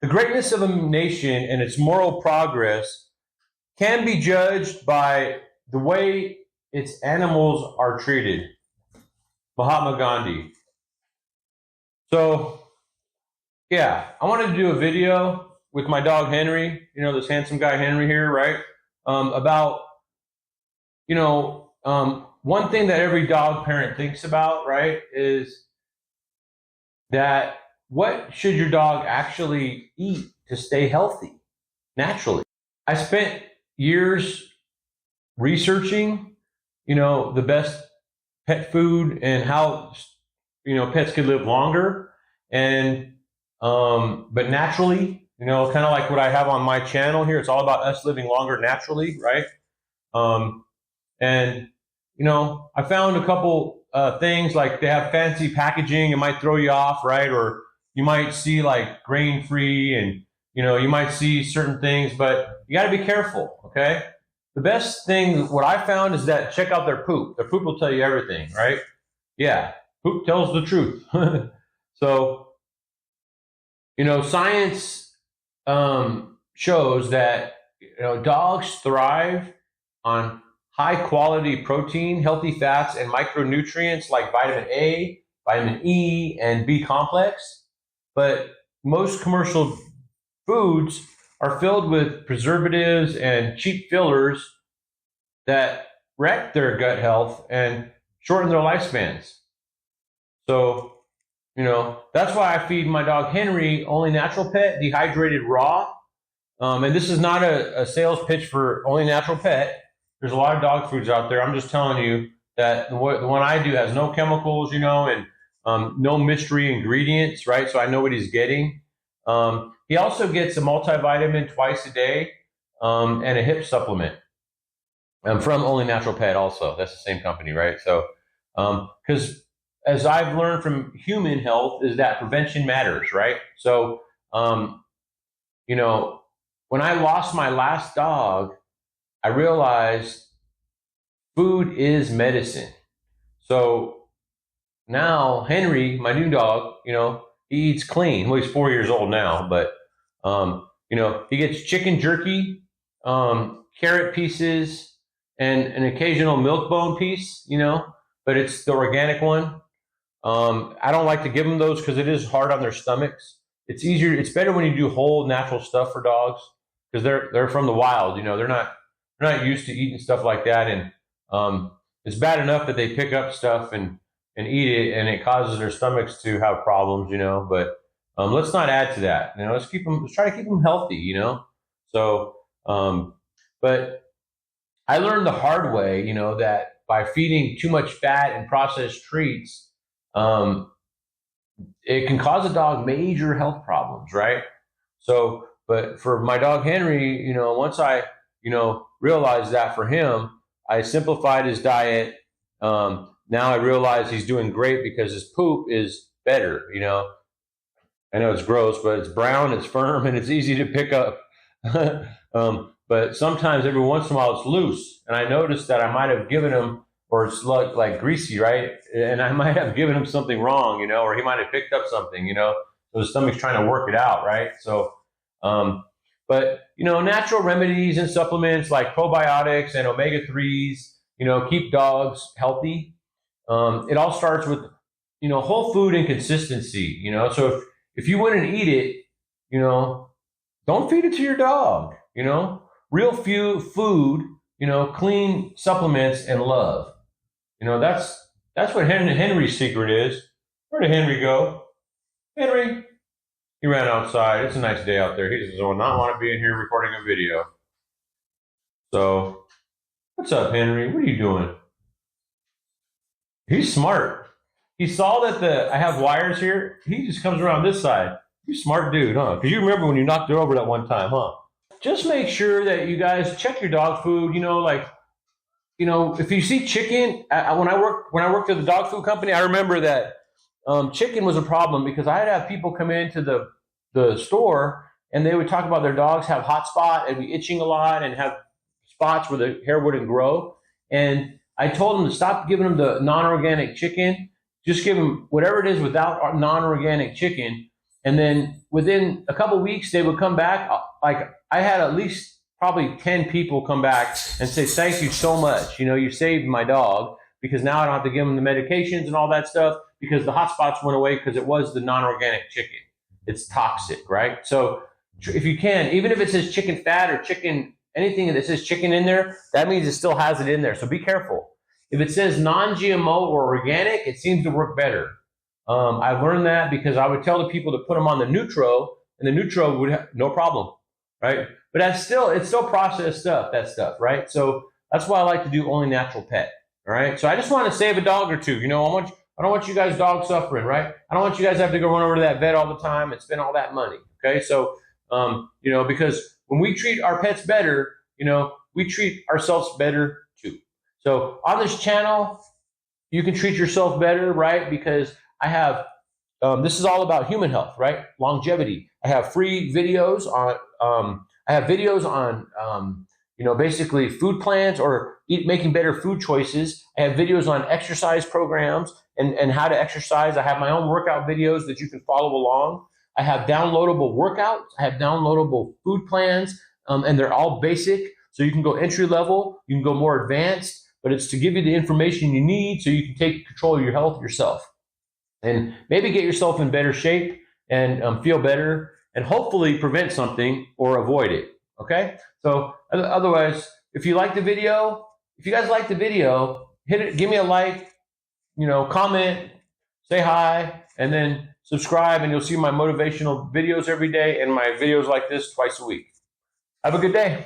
The greatness of a nation and its moral progress can be judged by the way its animals are treated. Mahatma Gandhi. So, yeah, I wanted to do a video with my dog Henry, this handsome guy Henry here, right? About, one thing that every dog parent thinks about, right, is that what should your dog actually eat to stay healthy naturally? I spent years researching, the best pet food and how, pets could live longer and, but naturally, kind of like what I have on my channel here. It's all about us living longer naturally, right? And, I found a couple things like they have fancy packaging. It might throw you off, right? Or you might see like grain-free and, you might see certain things, but you got to be careful, okay? The best thing, what I found is that check out their poop. Their poop will tell you everything, right? Yeah, poop tells the truth. So, science shows that, dogs thrive on high quality protein, healthy fats, and micronutrients like vitamin A, vitamin E, and B complex. But most commercial foods are filled with preservatives and cheap fillers that wreck their gut health and shorten their lifespans. So, that's why I feed my dog Henry only natural pet, dehydrated raw. And this is not a sales pitch for only natural pet. There's a lot of dog foods out there. I'm just telling you that the one I do has no chemicals, and no mystery ingredients, right? So I know what he's getting. He also gets a multivitamin twice a day and a hip supplement from Only Natural Pet also. That's the same company, right? So, because as I've learned from human health is that prevention matters, right? So, when I lost my last dog, I realized food is medicine. So now Henry, my new dog, he eats clean. Well, he's 4 years old now, but, he gets chicken jerky, carrot pieces, and an occasional milk bone piece, but it's the organic one. I don't like to give them those because it is hard on their stomachs. It's easier. It's better when you do whole natural stuff for dogs because they're from the wild. They're not used to eating stuff like that, and it's bad enough that they pick up stuff and eat it, and it causes their stomachs to have problems. But let's not add to that. Let's try to keep them healthy. So, but I learned the hard way. That by feeding too much fat and processed treats, it can cause a dog major health problems, right? So, but for my dog Henry, once I, realized that for him, I simplified his diet. Now I realize he's doing great because his poop is better, I know it's gross, but it's brown, it's firm, and it's easy to pick up. But sometimes every once in a while it's loose. And I noticed that I might have given him, or it's like greasy, right? And I might have given him something wrong, or he might have picked up something, so his stomach's trying to work it out, right? So, but, natural remedies and supplements like probiotics and omega-3s, keep dogs healthy. It all starts with, whole food and consistency, so if you wouldn't eat it, don't feed it to your dog, real food, clean supplements and love. That's what Henry's secret is. Where did Henry go? Henry, he ran outside. It's a nice day out there. He does not want to be in here recording a video. So, what's up, Henry? What are you doing? He's smart. He saw that I have wires here. He just comes around this side. You smart dude, huh? Because you remember when you knocked it over that one time, huh? Just make sure that you guys check your dog food. If you see chicken, when I worked at the dog food company, I remember that chicken was a problem because I'd have people come into the store and they would talk about their dogs have hot spot and be itching a lot and have spots where the hair wouldn't grow. And I told them to stop giving them the non-organic chicken. Just give them whatever it is without non-organic chicken. And then within a couple of weeks, they would come back. Like I had at least probably 10 people come back and say, thank you so much. You saved my dog, because now I don't have to give them the medications and all that stuff, because the hot spots went away, because it was the non-organic chicken. It's toxic, right? So if you can, even if it says chicken fat or chicken, anything that says chicken in there, that means it still has it in there. So be careful. If it says non-GMO or organic, it seems to work better. I learned that because I would tell the people to put them on the Nutro, and the Nutro would have no problem, right? But it's still processed stuff, that stuff, right? So that's why I like to do only natural pet, all right? So I just want to save a dog or two. I don't want you guys dogs suffering, right? I don't want you guys to have to go run over to that vet all the time and spend all that money, okay? So, because when we treat our pets better, we treat ourselves better too. So on this channel, you can treat yourself better, right? Because I have, this is all about human health, right? Longevity. I have free videos on, basically food plans or making better food choices. I have videos on exercise programs and how to exercise. I have my own workout videos that you can follow along. I have downloadable workouts. I have downloadable food plans, and they're all basic. So you can go entry level, you can go more advanced, but it's to give you the information you need so you can take control of your health yourself. And maybe get yourself in better shape and feel better, and hopefully prevent something or avoid it. Okay. So otherwise, if you like the video, if you guys like the video, hit it, give me a like, comment, say hi, and then subscribe, and you'll see my motivational videos every day and my videos like this twice a week. Have a good day.